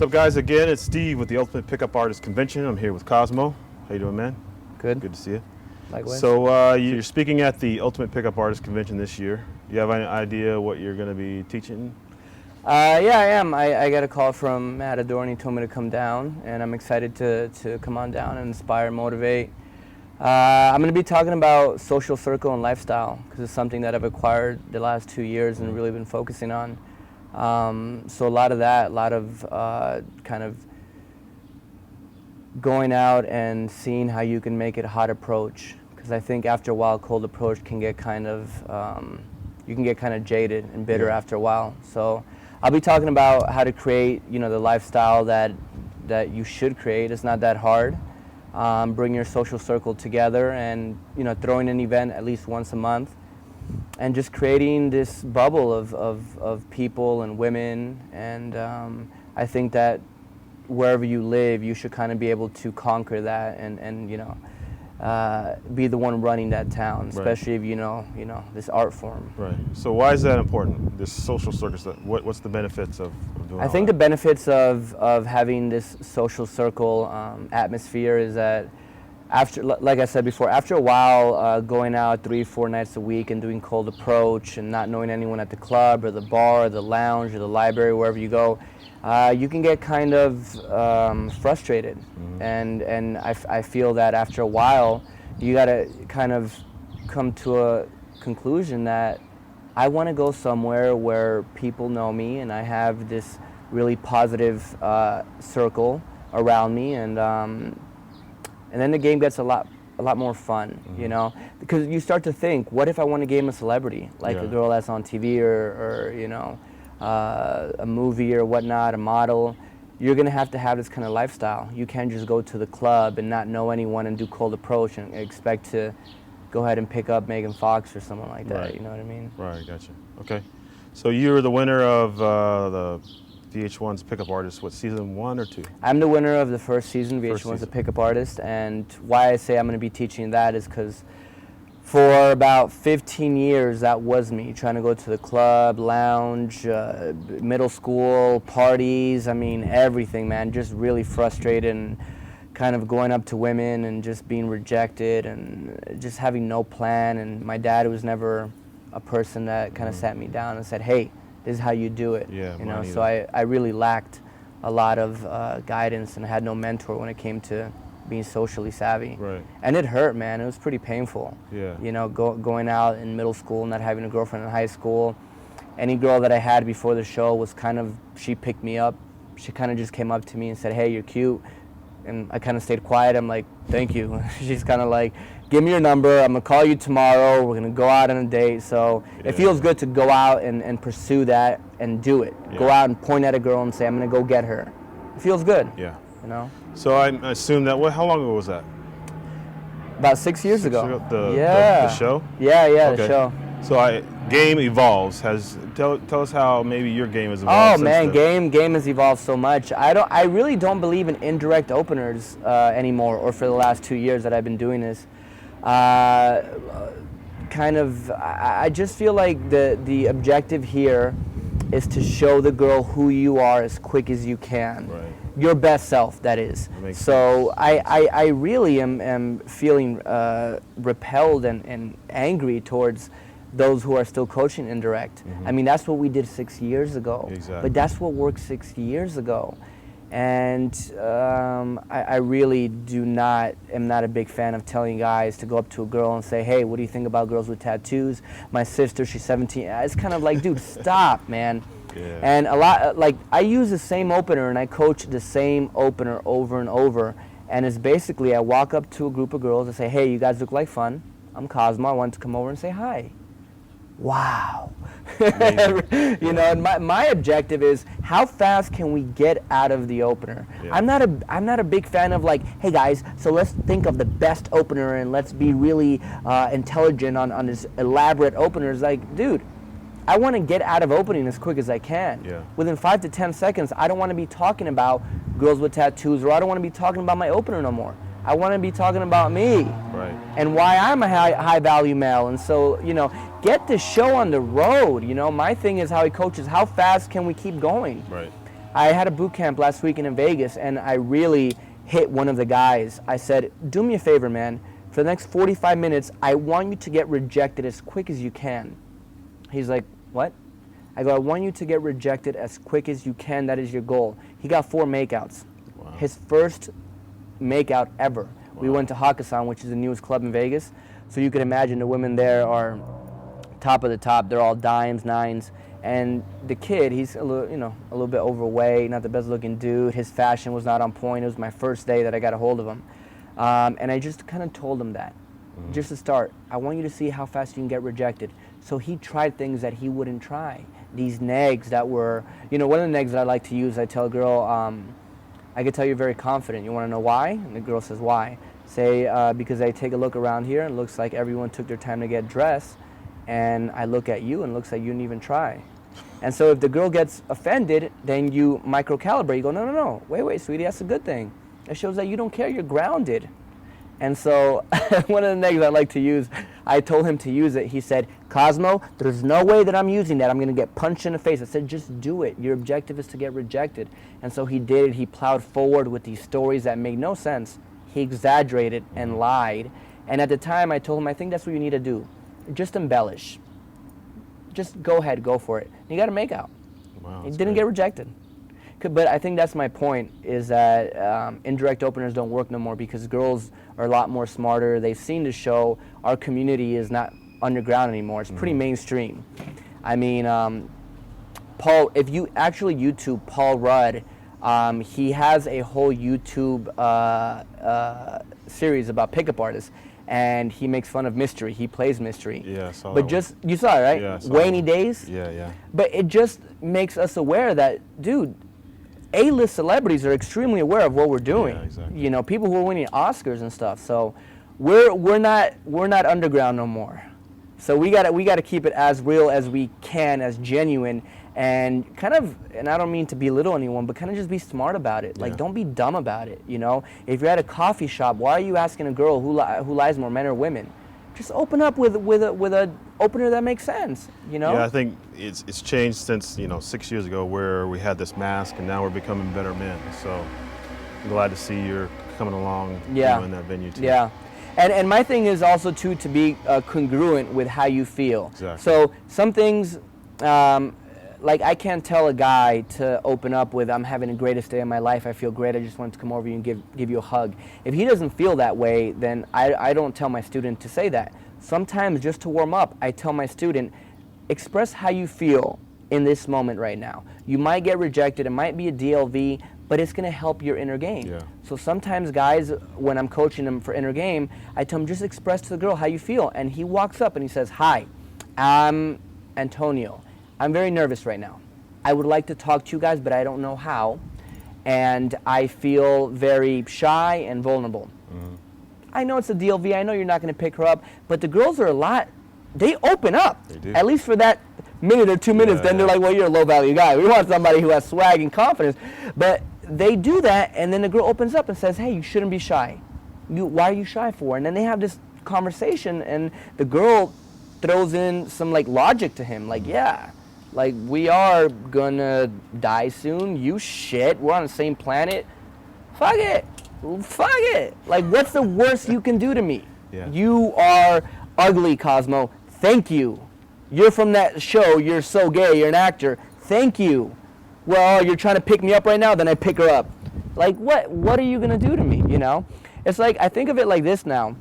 What's up, guys? Again, it's Steve with the Ultimate Pickup Artist Convention. I'm here with Kosmo. How you doing, man? Good. Good to see you. Likewise. So you're speaking at the Ultimate Pickup Artist Convention this year. Do you have any idea what you're going to be teaching? Yeah, I am. I got a call from Matador and he told me to come down, and I'm excited to come on down and inspire and motivate. I'm going to be talking about social circle and lifestyle because it's something that I've acquired the last 2 years and really been focusing on. So a lot of that, a lot of kind of going out and seeing how you can make it a hot approach, because I think after a while cold approach can get kind of, you can get kind of jaded and bitter after a while. So I'll be talking about how to create, the lifestyle that you should create. It's not that hard. Bring your social circle together and, throwing an event at least once a month and just creating this bubble of people and women. And I think that wherever you live, you should kind of be able to conquer that and be the one running that town, especially if you know this art form. Right. So why is that important, this social circus? What's the benefits of doing I think the benefits of having this social circle atmosphere is that after, like I said before, after a while going out 3-4 nights a week and doing cold approach and not knowing anyone at the club or the bar or the lounge or the library, wherever you go, you can get kind of frustrated. And I feel that after a while, you gotta kind of come to a conclusion that I wanna go somewhere where people know me and I have this really positive circle around me, and then the game gets a lot more fun, because you start to think, what if I want to game a celebrity, like a girl that's on TV or a movie or whatnot, a model. You're going to have this kind of lifestyle. You can't just go to the club and not know anyone and do cold approach and expect to go ahead and pick up Megan Fox or someone like that, you know what I mean? Right, gotcha. Okay. So you're the winner of the VH1's Pickup Artist, what, season 1 or 2? I'm the winner of the first season, VH1's The Pickup Artist, and why I say I'm going to be teaching that is because for about 15 years, that was me, trying to go to the club, lounge, middle school, parties, I mean, everything, man, just really frustrated and kind of going up to women and just being rejected and just having no plan. And my dad was never a person that kind of sat me down and said, hey, this is how you do it. So I really lacked a lot of guidance and had no mentor when it came to being socially savvy. Right. And it hurt, man. It was pretty painful. Yeah. Going out in middle school, not having a girlfriend in high school. Any girl that I had before the show was she picked me up. She kind of just came up to me and said, hey, you're cute. And I kind of stayed quiet. I'm like, thank you. She's kind of like, give me your number. I'm going to call you tomorrow. We're going to go out on a date. So it feels good to go out and pursue that and do it. Yeah. Go out and point at a girl and say, I'm going to go get her. It feels good. Yeah. So I assume that, how long ago was that? About 6 years ago. The show? Yeah, okay. The show. So game evolves. Tell us how maybe your game has evolved. Oh man, game has evolved so much. I really don't believe in indirect openers anymore, or for the last 2 years that I've been doing this. I just feel like the objective here is to show the girl who you are as quick as you can. Right. Your best self, that is. So I really am feeling repelled and angry towards those who are still coaching indirect. I mean, that's what we did 6 years ago. Exactly. But that's what worked 6 years ago. And I really am not a big fan of telling guys to go up to a girl and say, hey, what do you think about girls with tattoos? My sister, she's 17. It's kind of like, dude, stop, man. Yeah. And a lot, I use the same opener and I coach the same opener over and over. And it's basically, I walk up to a group of girls and say, hey, you guys look like fun. I'm Kosmo. I want to come over and say hi. Wow. And my objective is, how fast can we get out of the opener? Yeah. I'm not a big fan of hey guys, so let's think of the best opener and let's be really intelligent on this elaborate openers. Dude, I want to get out of opening as quick as I can. Yeah. Within 5 to 10 seconds, I don't want to be talking about girls with tattoos, or I don't want to be talking about my opener no more. I want to be talking about me. Right. And why I'm a high value male. And so, get the show on the road. My thing is how he coaches, how fast can we keep going? Right. I had a boot camp last weekend in Vegas, and I really hit one of the guys. I said, do me a favor, man. For the next 45 minutes, I want you to get rejected as quick as you can. He's like, what? I go, I want you to get rejected as quick as you can. That is your goal. He got 4 makeouts. Wow. His first makeout ever. Wow. We went to Hakkasan, which is the newest club in Vegas. So you can imagine the women there are top of the top. They're all dimes, nines. And the kid, he's a little bit overweight, not the best looking dude. His fashion was not on point. It was my first day that I got a hold of him. And I just kind of told him that. Just to start, I want you to see how fast you can get rejected. So he tried things that he wouldn't try. These negs that were, one of the negs that I like to use, I tell a girl, I could tell you're very confident. You want to know why? And the girl says, why? Say, because I take a look around here and it looks like everyone took their time to get dressed. And I look at you and it looks like you didn't even try. And so if the girl gets offended, then you microcalibrate. You go, no, wait, sweetie, that's a good thing. It shows that you don't care, you're grounded. And so one of the negs I like to use, I told him to use it. He said, Kosmo, there's no way that I'm using that. I'm going to get punched in the face. I said, just do it. Your objective is to get rejected. And so he did it. He plowed forward with these stories that made no sense. He exaggerated and lied. And at the time, I told him, I think that's what you need to do. Just embellish. Just go ahead, go for it. You got to make out. Wow, he didn't get rejected. But I think that's my point, is that indirect openers don't work no more because girls are a lot more smarter. They've seen the show. Our community is not underground anymore. It's pretty mainstream. I mean, Paul, if you actually YouTube Paul Rudd, he has a whole YouTube series about pickup artists. And he makes fun of mystery. He plays mystery. Yeah, I saw but that just one. You saw it, right? Yeah, I saw Rainy that. Days. Yeah. But it just makes us aware that, dude, A-list celebrities are extremely aware of what we're doing. Yeah, exactly. People who are winning Oscars and stuff. So we're not underground no more. So we gotta keep it as real as we can, as genuine, and and I don't mean to belittle anyone, but kind of just be smart about it. Like, don't be dumb about it. If you're at a coffee shop, why are you asking a girl who lies more, men or women? Just open up with a opener that makes sense. Yeah, I think it's changed since 6 years ago, where we had this mask, and now we're becoming better men. So I'm glad to see you're coming along in that venue too. Yeah. And my thing is also too to be congruent with how you feel. Exactly. So some things, like I can't tell a guy to open up with, I'm having the greatest day of my life, I feel great, I just want to come over you and give you a hug. If he doesn't feel that way, then I don't tell my student to say that. Sometimes just to warm up, I tell my student, express how you feel in this moment right now. You might get rejected, it might be a DLV, but it's going to help your inner game. Yeah. So sometimes guys, when I'm coaching them for inner game, I tell them just express to the girl how you feel. And he walks up and he says, hi, I'm Antonio. I'm very nervous right now. I would like to talk to you guys, but I don't know how. And I feel very shy and vulnerable. Mm-hmm. I know it's a DLV. I know you're not going to pick her up. But the girls are they open up. They do. At least for that minute or 2 minutes. Then they're like, well, you're a low-value guy. We want somebody who has swag and confidence. But they do that, and then the girl opens up and says, hey, you shouldn't be shy. Why are you shy for? And then they have this conversation, and the girl throws in some logic to him. We are gonna die soon. You shit. We're on the same planet. Fuck it. What's the worst you can do to me? Yeah. You are ugly, Kosmo. Thank you. You're from that show. You're so gay. You're an actor. Thank you. Well, you're trying to pick me up right now, then I pick her up. What are you gonna do to me, It's I think of it like this now.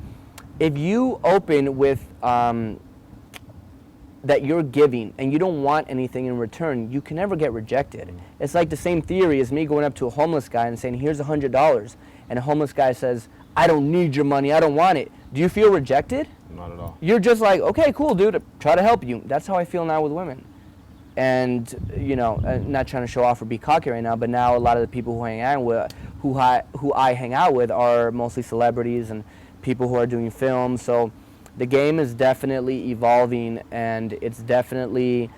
If you open with that you're giving and you don't want anything in return, you can never get rejected. It's like the same theory as me going up to a homeless guy and saying, here's $100. And a homeless guy says, I don't need your money, I don't want it. Do you feel rejected? Not at all. You're just like, okay, cool, dude, try to help you. That's how I feel now with women. And, not trying to show off or be cocky right now, but now a lot of the people who I hang out with are mostly celebrities and people who are doing films. So the game is definitely evolving, and it's definitely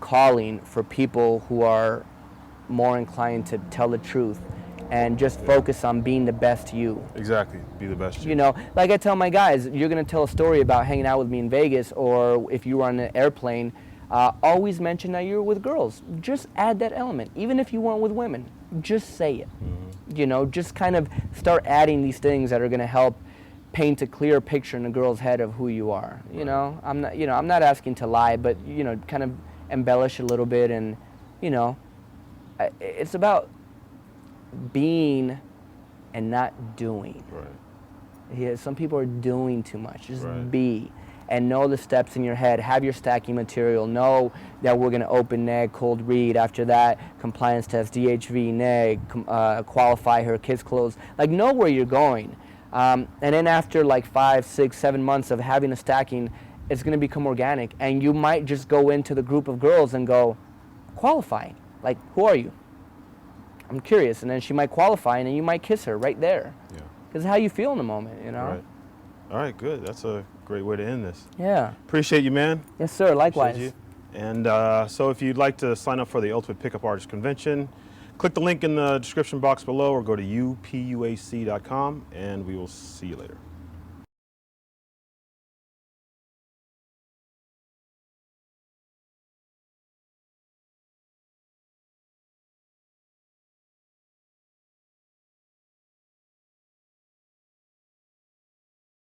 calling for people who are more inclined to tell the truth and just focus on being the best you. Exactly, be the best you. Like I tell my guys, you're going to tell a story about hanging out with me in Vegas, or if you were on an airplane, Always mention that you're with girls. Just add that element. Even if you weren't with women, just say it. You know, just kind of start adding these things that are going to help paint a clear picture in a girl's head of who you are. You know, I'm not asking to lie, but you know, kind of embellish a little bit, and you know, it's about being and not doing. Yeah, some people are doing too much. Just be, and know the steps in your head. Have your stacking material. Know that we're going to open neg, cold read. After that, compliance test, DHV, neg, qualify her, kids clothes. Like, know where you're going. And then after like 5, 6, 7 months of having a stacking, it's going to become organic. And you might just go into the group of girls and go, qualifying. Like, who are you? I'm curious. And then she might qualify, and then you might kiss her right there. Yeah. Because how you feel in the moment, you know? Right. All right, good. That's a great way to end this. Yeah. Appreciate you, man. Yes, sir. Likewise. You. And so if you'd like to sign up for the Ultimate Pickup Artist Convention, click the link in the description box below or go to upuac.com, and we will see you later.